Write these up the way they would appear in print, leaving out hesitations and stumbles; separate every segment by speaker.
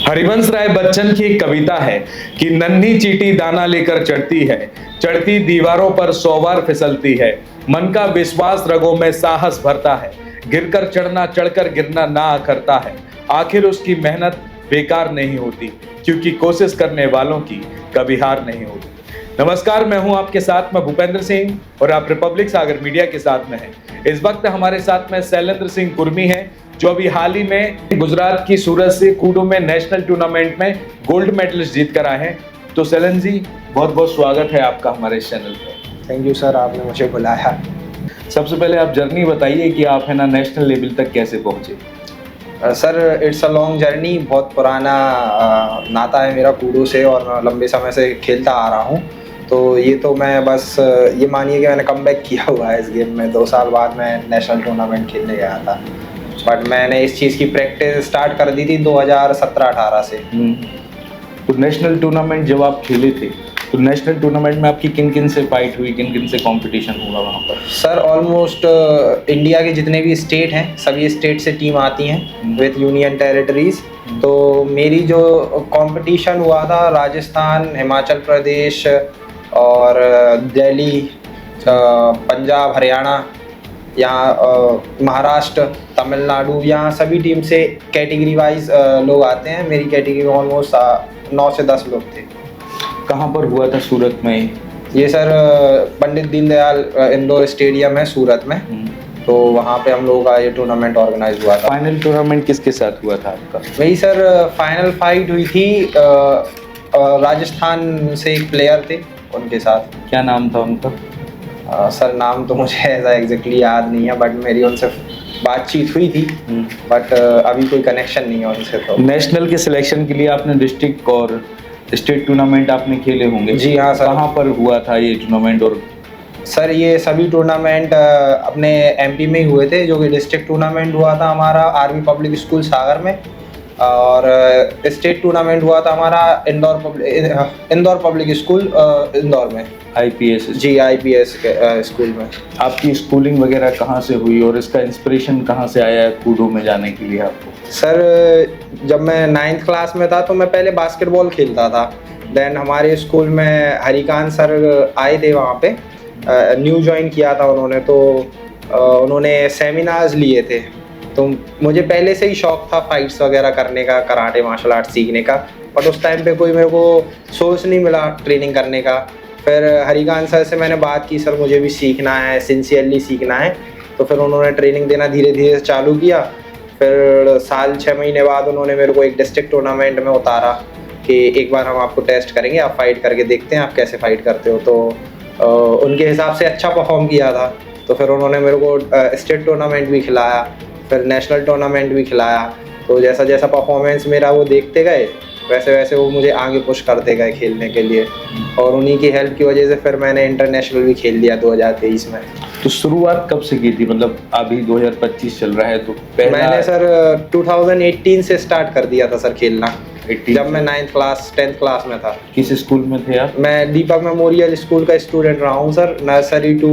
Speaker 1: हरिवंश राय बच्चन की एक कविता है कि नन्ही चींटी दाना लेकर चढ़ती है, चढ़ती दीवारों पर 100 बार फिसलती है, मन का विश्वास रगों में साहस भरता है, गिरकर चढ़ना चढ़कर गिरना ना करता है, आखिर उसकी मेहनत बेकार नहीं होती, क्योंकि कोशिश करने वालों की कभी हार नहीं होती। नमस्कार, मैं हूं आपके साथ में भूपेंद्र सिंह और आप रिपब्लिक सागर मीडिया के साथ में हैं। इस वक्त हमारे साथ में शैलेंद्र सिंह कुर्मी हैं, जो अभी हाल ही में गुजरात की सूरत से कूडू में नेशनल टूर्नामेंट में गोल्ड मेडलिस्ट जीत कर आए हैं। तो शैलेंद्र जी, बहुत बहुत स्वागत है आपका हमारे चैनल पर।
Speaker 2: थैंक यू सर, आपने मुझे बुलाया।
Speaker 1: सबसे पहले आप जर्नी बताइए कि आप है ना नेशनल लेवल तक कैसे पहुंचे।
Speaker 2: Sir it's a long journey, बहुत पुराना नाता है मेरा कूडू से और लंबे समय से खेलता आ रहा हूँ। तो ये तो मैं बस ये मानिए कि मैंने कमबैक किया हुआ है इस गेम में। 2 साल बाद मैं नेशनल टूर्नामेंट खेलने गया था, बट मैंने इस चीज़ की प्रैक्टिस स्टार्ट कर दी थी 2017-18 से।
Speaker 1: तो नेशनल टूर्नामेंट जब आप खेले थे तो नेशनल टूर्नामेंट में आपकी किन किन से फाइट हुई, किन किन से कंपटीशन हुआ वहाँ पर?
Speaker 2: सर ऑलमोस्ट इंडिया के जितने भी स्टेट हैं सभी स्टेट से टीम आती हैं विद यूनियन टेरिटरीज। तो मेरी जो कंपटीशन हुआ था राजस्थान, हिमाचल प्रदेश और दिल्ली, पंजाब, हरियाणा, यहाँ महाराष्ट्र, तमिलनाडु, यहाँ सभी टीम से कैटेगरी वाइज लोग आते हैं। मेरी कैटेगरी में ऑलमोस्ट 9 से 10 लोग थे।
Speaker 1: कहाँ पर हुआ था? सूरत में?
Speaker 2: ये sir Pandit Deendayal indoor stadium है सूरत में। तो वहाँ पे हम लोगों का ये टूर्नामेंट ऑर्गेनाइज हुआ था।
Speaker 1: फाइनल टूर्नामेंट किसके साथ हुआ था आपका?
Speaker 2: वही सर फाइनल फाइट हुई थी राजस्थान से एक प्लेयर थे, उनके साथ।
Speaker 1: क्या नाम था उनका?
Speaker 2: सर नाम तो मुझे ऐसा एग्जैक्टली याद नहीं है, बट मेरी उनसे बातचीत हुई थी, बट अभी कोई कनेक्शन नहीं है उनसे। तो
Speaker 1: नेशनल के सिलेक्शन के लिए आपने डिस्ट्रिक्ट और स्टेट टूर्नामेंट आपने खेले होंगे?
Speaker 2: जी हाँ सर।
Speaker 1: कहाँ पर हुआ था ये टूर्नामेंट? और
Speaker 2: सर ये सभी टूर्नामेंट अपने एमपी में ही हुए थे। जो कि डिस्ट्रिक्ट टूर्नामेंट हुआ था हमारा आर्मी पब्लिक स्कूल सागर में, और स्टेट टूर्नामेंट हुआ था हमारा इंदौर पब्लिक स्कूल इंदौर में।
Speaker 1: आईपीएस?
Speaker 2: जी, आईपीएस के स्कूल में।
Speaker 1: आपकी स्कूलिंग वगैरह कहाँ से हुई और इसका इंस्पिरेशन कहाँ से आया है कूडू में जाने के लिए आपको?
Speaker 2: सर जब मैं 9th क्लास में था तो मैं पहले बास्केटबॉल खेलता था। देन हमारे स्कूल में हरिकांत सर आए थे, वहाँ पे न्यू ज्वाइन किया था उन्होंने। तो उन्होंने सेमिनार्स लिए थे। तो मुझे पहले से ही शौक था फाइट्स वगैरह करने का, कराटे मार्शल आर्ट सीखने का, बट उस टाइम पे कोई मेरे को सोर्स नहीं मिला ट्रेनिंग करने का। फिर हरिकांत सर से मैंने बात की, सर मुझे भी सीखना है, सिंसियरली सीखना है। तो फिर उन्होंने ट्रेनिंग देना धीरे धीरे चालू किया। फिर साल 6 महीने बाद उन्होंने मेरे को एक डिस्ट्रिक्ट टूर्नामेंट में उतारा कि एक बार हम आपको टेस्ट करेंगे, आप फाइट करके देखते हैं आप कैसे फाइट करते हो। तो उनके हिसाब से अच्छा परफॉर्म किया था। तो फिर उन्होंने मेरे को स्टेट टूर्नामेंट भी खिलाया, फिर नेशनल टूर्नामेंट भी खिलाया। तो जैसा जैसा परफॉर्मेंस मेरा वो देखते गए, वैसे वैसे वो मुझे आगे पुश करते गए खेलने के लिए। और उन्हीं की हेल्प की वजह से फिर मैंने इंटरनेशनल भी खेल लिया 2023 में।
Speaker 1: तो शुरुआत कब से की थी? मतलब अभी 2025 चल रहा है तो
Speaker 2: मैंने सर 2018 से स्टार्ट कर दिया था सर खेलना, जब मैं 9th क्लास 10th क्लास में था।
Speaker 1: किस स्कूल में थे आप?
Speaker 2: मैं दीपक मेमोरियल स्कूल का स्टूडेंट रहा हूँ सर। नर्सरी टू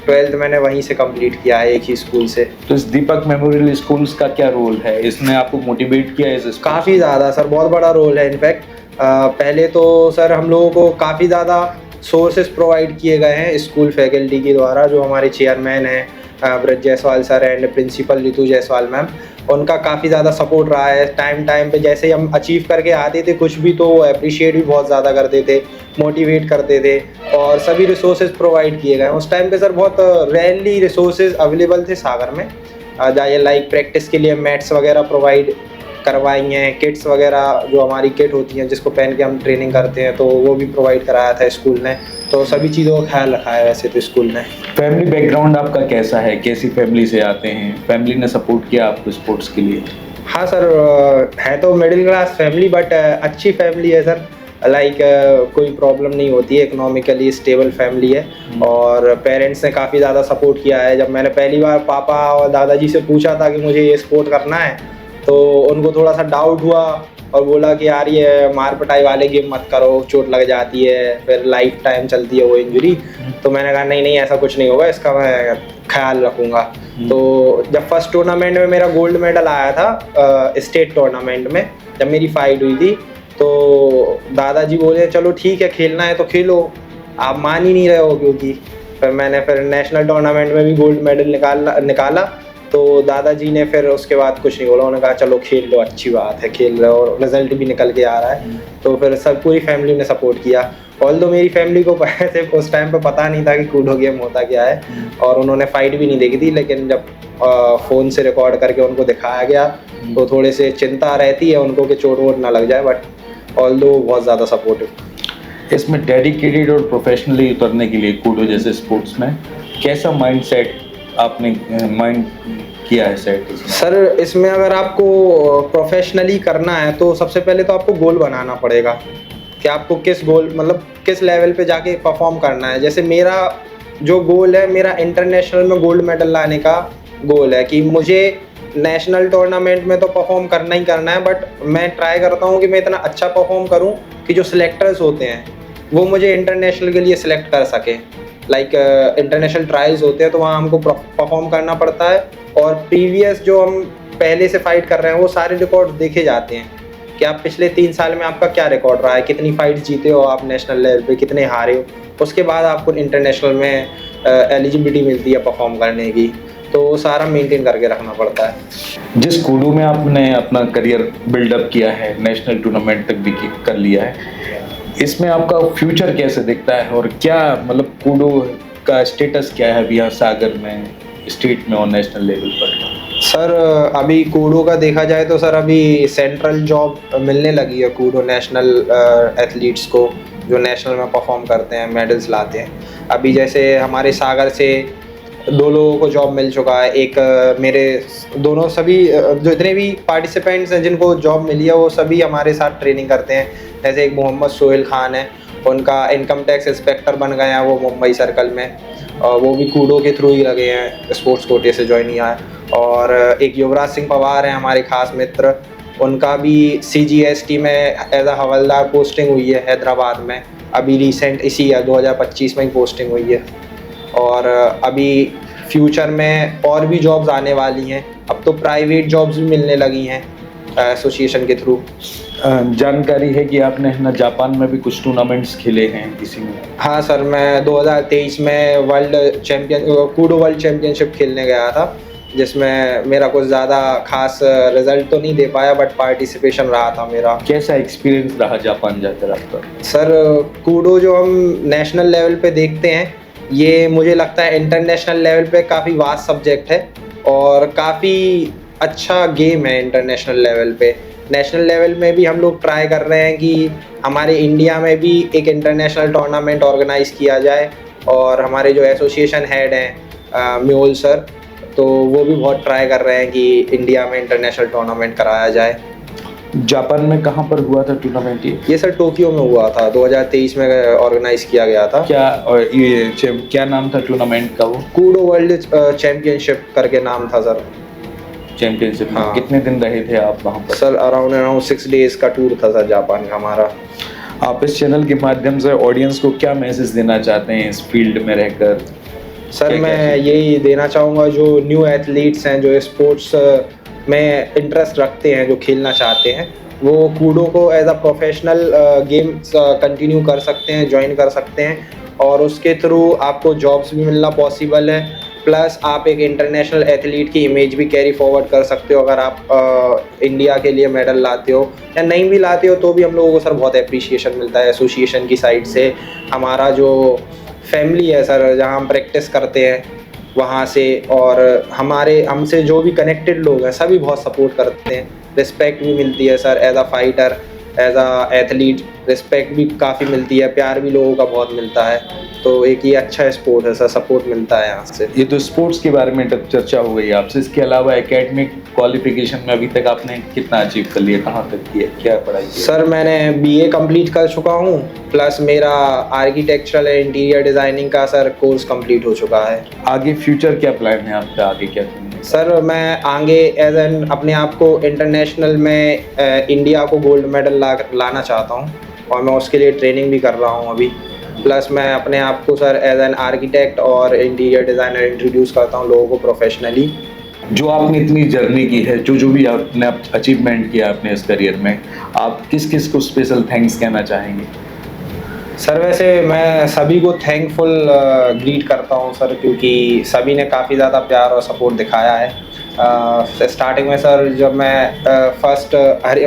Speaker 2: 12th मैंने वहीं से कंप्लीट किया है, एक ही स्कूल से।
Speaker 1: तो इस दीपक मेमोरियल स्कूल्स का क्या रोल है? इसने आपको मोटिवेट किया है?
Speaker 2: काफ़ी ज़्यादा सर, बहुत बड़ा रोल है। इनफैक्ट पहले तो सर हम लोगों को काफ़ी ज़्यादा सोर्सेज प्रोवाइड किए गए हैं स्कूल फैकल्टी के द्वारा। जो हमारे चेयरमैन हैं Braj Jaiswal sir and principal Ritu Jaiswal ma'am, उनका काफ़ी ज़्यादा सपोर्ट रहा है। टाइम पे जैसे हम अचीव करके आते थे कुछ भी, तो वो अप्रिशिएट भी बहुत ज़्यादा करते थे, मोटिवेट करते थे, और सभी रिसोर्सेज प्रोवाइड किए गए। उस टाइम पे सर बहुत रेयरली रिसोर्सेज अवेलेबल थे सागर में। जाइए लाइक प्रैक्टिस के लिए मैट्स वगैरह प्रोवाइड करवाई हैं, किट्स वगैरह जो हमारी किट होती हैं जिसको पहन के हम ट्रेनिंग करते हैं, तो वो भी प्रोवाइड कराया था स्कूल ने। तो सभी चीज़ों का ख्याल रखा है वैसे तो स्कूल ने।
Speaker 1: फैमिली बैकग्राउंड आपका कैसा है? कैसी फैमिली से आते हैं? फैमिली ने सपोर्ट किया आपको स्पोर्ट्स के लिए?
Speaker 2: हाँ सर, है तो मिडिल क्लास फैमिली, बट अच्छी फैमिली है सर। लाइक कोई प्रॉब्लम नहीं होती है, इकोनॉमिकली स्टेबल फैमिली है। और पेरेंट्स ने काफ़ी ज़्यादा सपोर्ट किया है। जब मैंने पहली बार पापा और दादाजी से पूछा था कि मुझे ये स्पोर्ट करना है, तो उनको थोड़ा सा डाउट हुआ और बोला कि यार ये मार पिटाई वाले गेम मत करो, चोट लग जाती है, फिर लाइफ टाइम चलती है वो इंजरी। तो मैंने कहा नहीं नहीं ऐसा कुछ नहीं होगा, इसका मैं ख्याल रखूँगा। तो जब फर्स्ट टूर्नामेंट में मेरा गोल्ड मेडल आया था स्टेट टूर्नामेंट में, जब मेरी फाइट हुई थी, तो दादाजी बोले चलो ठीक है खेलना है तो खेलो, आप मान ही नहीं रहे हो। क्योंकि फिर मैंने नेशनल टूर्नामेंट में भी गोल्ड मेडल निकाला तो दादाजी ने फिर उसके बाद कुछ नहीं बोला, उन्होंने कहा चलो खेल लो, अच्छी बात है, खेल रहे हो और रिजल्ट भी निकल के आ रहा है। तो फिर सब पूरी फैमिली ने सपोर्ट किया। ऑल्दो मेरी फैमिली को ऐसे उस टाइम पे पता नहीं था कि कूडो गेम होता क्या है, और उन्होंने फाइट भी नहीं देखी थी, लेकिन जब फ़ोन से रिकॉर्ड करके उनको दिखाया गया तो थोड़े से चिंता रहती है उनको कि चोट वोट ना लग जाए, बट ऑल्दो बहुत ज़्यादा सपोर्टिव।
Speaker 1: इसमें डेडिकेटेड और प्रोफेशनली उतरने के लिए कूडो जैसे स्पोर्ट्स में कैसा माइंडसेट आपने किया है सेट?
Speaker 2: सर इसमें अगर आपको प्रोफेशनली करना है तो सबसे पहले तो आपको गोल बनाना पड़ेगा कि आपको किस गोल मतलब किस लेवल पे जाके परफॉर्म करना है। जैसे मेरा जो गोल है, मेरा इंटरनेशनल में गोल्ड मेडल लाने का गोल है कि मुझे नेशनल टूर्नामेंट में तो परफॉर्म करना ही करना है, बट मैं ट्राई करता हूँ कि मैं इतना अच्छा परफॉर्म करूँ कि जो सिलेक्टर्स होते हैं वो मुझे इंटरनेशनल के लिए सिलेक्ट कर सके। लाइक इंटरनेशनल ट्रायल्स होते हैं तो वहाँ हमको परफॉर्म करना पड़ता है, और प्रीवियस जो हम पहले से फाइट कर रहे हैं वो सारे रिकॉर्ड देखे जाते हैं कि आप पिछले 3 साल में आपका क्या रिकॉर्ड रहा है, कितनी फाइट जीते हो आप नेशनल लेवल पे, कितने हारे हो। उसके बाद आपको इंटरनेशनल में एलिजिबिलिटी मिलती है परफॉर्म करने की, तो वो सारा मेंटेन करके रखना पड़ता है।
Speaker 1: जिस कूडो में आपने अपना करियर बिल्डअप किया है, नेशनल टूर्नामेंट तक भी कर लिया है, इसमें आपका फ्यूचर कैसे दिखता है और क्या मतलब कूडो का स्टेटस क्या है अभी यहाँ सागर में, स्टेट में और नेशनल लेवल पर?
Speaker 2: सर अभी कूडो का देखा जाए तो सर अभी सेंट्रल जॉब मिलने लगी है कूडो नेशनल एथलीट्स को, जो नेशनल में परफॉर्म करते हैं, मेडल्स लाते हैं। अभी जैसे हमारे सागर से 2 लोगों को जॉब मिल चुका है। एक मेरे दोनों सभी जो इतने भी पार्टिसिपेंट्स हैं जिनको जॉब मिली है वो सभी हमारे साथ ट्रेनिंग करते हैं। जैसे एक मोहम्मद सोहेल खान है, उनका इनकम टैक्स इंस्पेक्टर बन गए हैं वो मुंबई सर्कल में, और वो भी कूडो के थ्रू ही लगे हैं, स्पोर्ट्स कोटे से ज्वाइन किया है। और एक युवराज सिंह पवार हैं हमारे खास मित्र, उनका भी CGST में एज अ हवलदार पोस्टिंग हुई है हैदराबाद में, अभी रिसेंट इसी 2025 में ही पोस्टिंग हुई है। और अभी फ्यूचर में और भी जॉब्स आने वाली हैं, अब तो प्राइवेट जॉब्स भी मिलने लगी हैं एसोसिएशन के थ्रू।
Speaker 1: जानकारी है कि आपने ना जापान में भी कुछ टूर्नामेंट्स खेले हैं इसी में?
Speaker 2: हाँ सर, मैं 2023 में कूडो वर्ल्ड चैम्पियनशिप खेलने गया था, जिसमें मेरा कुछ ज़्यादा खास रिजल्ट तो नहीं दे पाया, बट पार्टिसिपेशन रहा था मेरा।
Speaker 1: कैसा एक्सपीरियंस रहा जापान जाकर आपका?
Speaker 2: सर कूडो जो हम नेशनल लेवल पे देखते हैं, ये मुझे लगता है इंटरनेशनल लेवल पे काफ़ी वास्ट सब्जेक्ट है और काफ़ी अच्छा गेम है इंटरनेशनल लेवल पे। नेशनल लेवल में भी हम लोग ट्राई कर रहे हैं कि हमारे इंडिया में भी एक इंटरनेशनल टूर्नामेंट ऑर्गेनाइज़ किया जाए, और हमारे जो एसोसिएशन हेड हैं म्यूल सर, तो वो भी बहुत ट्राई कर रहे हैं कि इंडिया में इंटरनेशनल टूर्नामेंट कराया जाए।
Speaker 1: जापान में कहाँ पर हुआ था टूर्नामेंट
Speaker 2: ये सर टोक्यो में हुआ था, 2023 में ऑर्गेनाइज किया गया था।
Speaker 1: क्या और ये क्या नाम था टूर्नामेंट का? वो
Speaker 2: कूडो वर्ल्ड चैंपियनशिप करके नाम था सर।
Speaker 1: चैंपियनशिप में
Speaker 2: हाँ।
Speaker 1: कितने दिन रहे थे आप वहाँ पर?
Speaker 2: सर अराउंड 6 डेज का टूर था सर जापान का हमारा।
Speaker 1: आप इस चैनल के माध्यम से ऑडियंस को क्या मैसेज देना चाहते हैं इस फील्ड में रहकर?
Speaker 2: सर मैं यही देना चाहूँगा, जो न्यू एथलीट्स हैं, जो स्पोर्ट्स में इंटरेस्ट रखते हैं, जो खेलना चाहते हैं, वो कूडो को as a professional game continue कर सकते हैं, ज्वाइन कर सकते हैं, और उसके थ्रू आपको जॉब्स भी मिलना पॉसिबल है, प्लस आप एक इंटरनेशनल एथलीट की इमेज भी कैरी फॉरवर्ड कर सकते हो। अगर आप इंडिया के लिए मेडल लाते हो या नहीं भी लाते हो तो भी हम लोगों को सर बहुत अप्रिशिएशन मिलता है एसोसिएशन की साइड से। हमारा जो फैमिली है सर, जहाँ हम प्रैक्टिस करते हैं वहाँ से, और हमसे जो भी कनेक्टेड लोग हैं सभी बहुत सपोर्ट करते हैं। रिस्पेक्ट भी मिलती है sir as a fighter, as a athlete respect भी काफ़ी मिलती है, प्यार भी लोगों का बहुत मिलता है। तो एक ये अच्छा स्पोर्ट है सर, सपोर्ट मिलता है यहाँ से।
Speaker 1: ये तो स्पोर्ट्स के बारे में चर्चा हो गई आपसे, इसके अलावा एकेडमिक क्वालिफिकेशन में अभी तक आपने कितना अचीव कर लिया, कहाँ तक किया, क्या पढ़ाई की?
Speaker 2: सर मैंने BA कंप्लीट कर चुका हूँ, प्लस मेरा आर्किटेक्चरल एंड इंटीरियर डिज़ाइनिंग का सर कोर्स कंप्लीट हो चुका है।
Speaker 1: आगे फ्यूचर क्या प्लान है आपका, आगे क्या करना है?
Speaker 2: सर मैं आगे एज एन अपने आप को इंटरनेशनल में इंडिया को गोल्ड मेडल लाना चाहता हूँ और मैं उसके लिए ट्रेनिंग भी कर रहा हूँ अभी। प्लस मैं अपने आप को सर एज एन आर्किटेक्ट और इंटीरियर डिज़ाइनर इंट्रोड्यूस करता हूँ लोगों को प्रोफेशनली।
Speaker 1: जो आपने इतनी जर्नी की है, जो भी आपने अचीवमेंट किया अपने इस करियर में, आप किस किस को स्पेशल थैंक्स कहना चाहेंगे?
Speaker 2: सर वैसे मैं सभी को थैंकफुल ग्रीट करता हूँ सर, क्योंकि सभी ने काफ़ी ज़्यादा प्यार और सपोर्ट दिखाया है। स्टार्टिंग में सर जब मैं फर्स्ट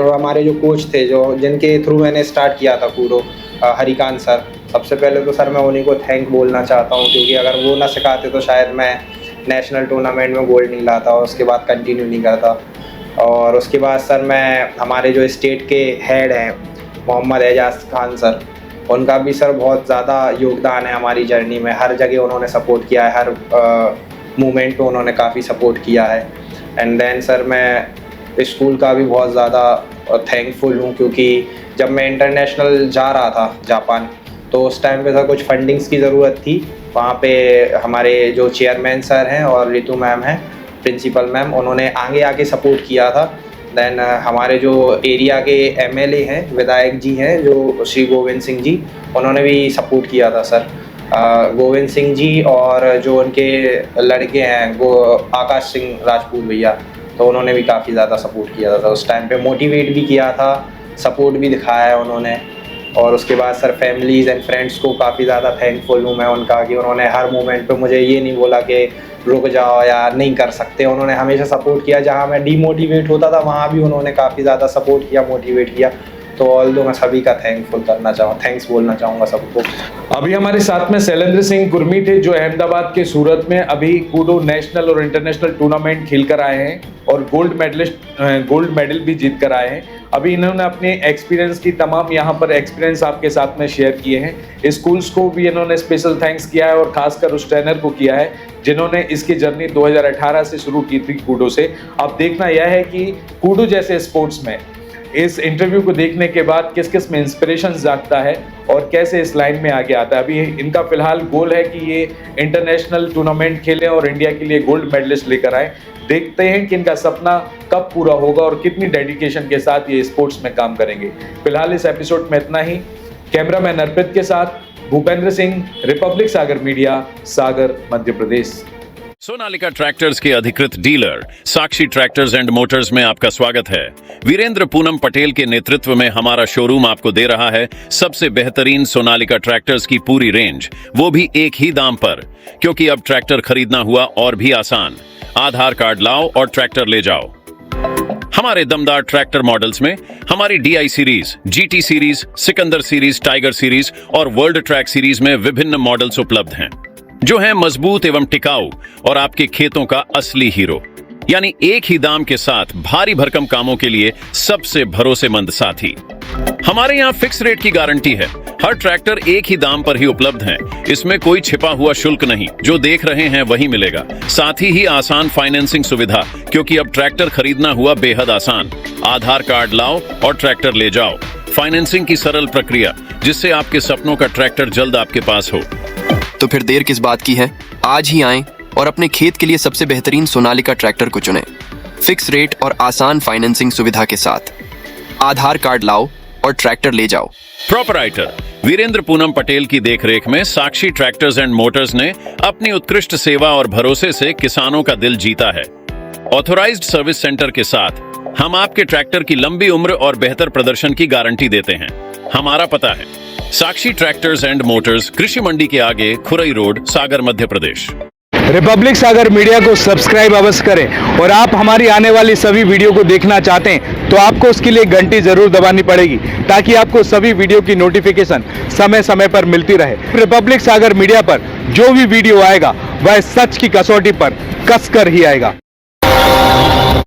Speaker 2: हमारे जो कोच थे जो जिनके थ्रू मैंने स्टार्ट किया था कूडो, हरिकांत सर, सबसे पहले तो सर मैं उन्हीं को थैंक बोलना चाहता हूँ, क्योंकि अगर वो ना सिखाते तो शायद मैं नेशनल टूर्नामेंट में गोल्ड नहीं लाता और उसके बाद कंटिन्यू नहीं करता। और उसके बाद सर मैं हमारे जो स्टेट के हेड हैं मोहम्मद एजाज खान सर, उनका भी सर बहुत ज़्यादा योगदान है हमारी जर्नी में। हर जगह उन्होंने सपोर्ट किया है, हर मूवमेंट पे उन्होंने काफ़ी सपोर्ट किया है। एंड देन सर मैं स्कूल का भी बहुत ज़्यादा थैंकफुल हूँ, क्योंकि जब मैं इंटरनेशनल जा रहा था जापान, तो उस टाइम पे सर कुछ फंडिंग्स की ज़रूरत थी। वहाँ पे हमारे जो चेयरमैन सर हैं और रितु मैम हैं प्रिंसिपल मैम, उन्होंने आगे आके सपोर्ट किया था। देन हमारे जो एरिया के एमएलए हैं, विधायक जी हैं जो श्री गोविंद सिंह जी, उन्होंने भी सपोर्ट किया था सर। गोविंद सिंह जी और जो उनके लड़के हैं वो आकाश सिंह राजपूत भैया, तो उन्होंने भी काफ़ी ज़्यादा सपोर्ट किया था उस टाइम पे, मोटिवेट भी किया था, सपोर्ट भी दिखाया है उन्होंने। और उसके बाद सर फैमिलीज़ एंड फ्रेंड्स को काफ़ी ज़्यादा थैंकफुल हूँ मैं उनका, कि उन्होंने हर मोमेंट पे मुझे ये नहीं बोला कि रुक जाओ या नहीं कर सकते। उन्होंने हमेशा सपोर्ट किया, जहाँ मैं डीमोटिवेट होता था वहाँ भी उन्होंने काफ़ी ज़्यादा सपोर्ट किया, मोटिवेट किया। तो ऑल्दो मैं सभी का थैंक्स बोलना चाहूँगा सबको।
Speaker 1: अभी हमारे साथ में शैलेंद्र सिंह कुर्मी थे, जो अहमदाबाद के सूरत में अभी कूडो नेशनल और इंटरनेशनल टूर्नामेंट खेल कर आए हैं और गोल्ड मेडल भी जीत कर आए हैं। अभी इन्होंने अपने एक्सपीरियंस की तमाम यहाँ पर एक्सपीरियंस आपके साथ में शेयर किए हैं। स्कूल्स को भी इन्होंने स्पेशल थैंक्स किया है और खासकर उस ट्रेनर को किया है जिन्होंने इसकी जर्नी 2018 से शुरू की थी कूडो से। अब देखना यह है कि कूडो जैसे स्पोर्ट्स में इस इंटरव्यू को देखने के बाद किस किस में इंस्पिरेशन जागता है और कैसे इस लाइन में आगे आता है। अभी इनका फिलहाल गोल है कि ये इंटरनेशनल टूर्नामेंट खेलें और इंडिया के लिए गोल्ड मेडलिस्ट लेकर आए। देखते हैं कि इनका सपना कब पूरा होगा और कितनी डेडिकेशन के साथ ये स्पोर्ट्स में काम करेंगे। फिलहाल इस एपिसोड में इतना ही। कैमरामैन अर्पित के साथ भूपेंद्र सिंह, रिपब्लिक सागर मीडिया, सागर, मध्य प्रदेश।
Speaker 3: सोनालिका ट्रैक्टर्स के अधिकृत dealer Sakshi tractors and Motors में आपका स्वागत है। वीरेंद्र पूनम पटेल के नेतृत्व में हमारा शोरूम आपको दे रहा है सबसे बेहतरीन सोनालिका ट्रैक्टर्स की पूरी रेंज, वो भी एक ही दाम पर। क्योंकि अब ट्रैक्टर खरीदना हुआ और भी आसान। आधार कार्ड लाओ और ट्रैक्टर ले जाओ। हमारे दमदार ट्रैक्टर मॉडल्स में हमारी DI series, GT series, Sikandar series, tiger series और वर्ल्ड ट्रैक सीरीज में विभिन्न मॉडल्स उपलब्ध हैं, जो हैं मजबूत एवं टिकाऊ और आपके खेतों का असली हीरो। यानी एक ही दाम के साथ भारी भरकम कामों के लिए सबसे भरोसेमंद साथी। हमारे यहाँ फिक्स रेट की गारंटी है। हर ट्रैक्टर एक ही दाम पर ही उपलब्ध है। इसमें कोई छिपा हुआ शुल्क नहीं, जो देख रहे हैं वही मिलेगा। साथ ही आसान फाइनेंसिंग सुविधा, क्योंकि अब ट्रैक्टर खरीदना हुआ बेहद आसान। आधार कार्ड लाओ और ट्रैक्टर ले जाओ। फाइनेंसिंग की सरल प्रक्रिया, जिससे आपके सपनों का ट्रैक्टर जल्द आपके पास हो।
Speaker 4: तो फिर देर किस बात की है? आज ही आएं और अपने खेत के लिए सबसे बेहतरीन सोनालिका ट्रैक्टर को चुनें। फिक्स रेट और आसान फाइनेंसिंग सुविधा के साथ। आधार कार्ड लाओ और ट्रैक्टर ले जाओ।
Speaker 3: प्रोपराइटर वीरेंद्र पूनम पटेल की देखरेख में साक्षी ट्रैक्टर्स एंड मोटर्स ने अपनी उत्कृष्ट सेवा और भरोसे से किसानों का दिल जीता है। ऑथोराइज्ड सर्विस सेंटर के साथ हम आपके ट्रैक्टर की लंबी उम्र और बेहतर प्रदर्शन की गारंटी देते हैं। हमारा पता है साक्षी ट्रैक्टर्स एंड मोटर्स, कृषि मंडी के आगे, खुरई रोड, सागर, मध्य प्रदेश।
Speaker 5: रिपब्लिक सागर मीडिया को सब्सक्राइब अवश्य करें और आप हमारी आने वाली सभी वीडियो को देखना चाहते हैं तो आपको उसके लिए घंटी जरूर दबानी पड़ेगी, ताकि आपको सभी वीडियो की नोटिफिकेशन समय समय पर मिलती रहे। रिपब्लिक सागर मीडिया पर जो भी वीडियो आएगा वह सच की कसौटी पर कसकर ही आएगा।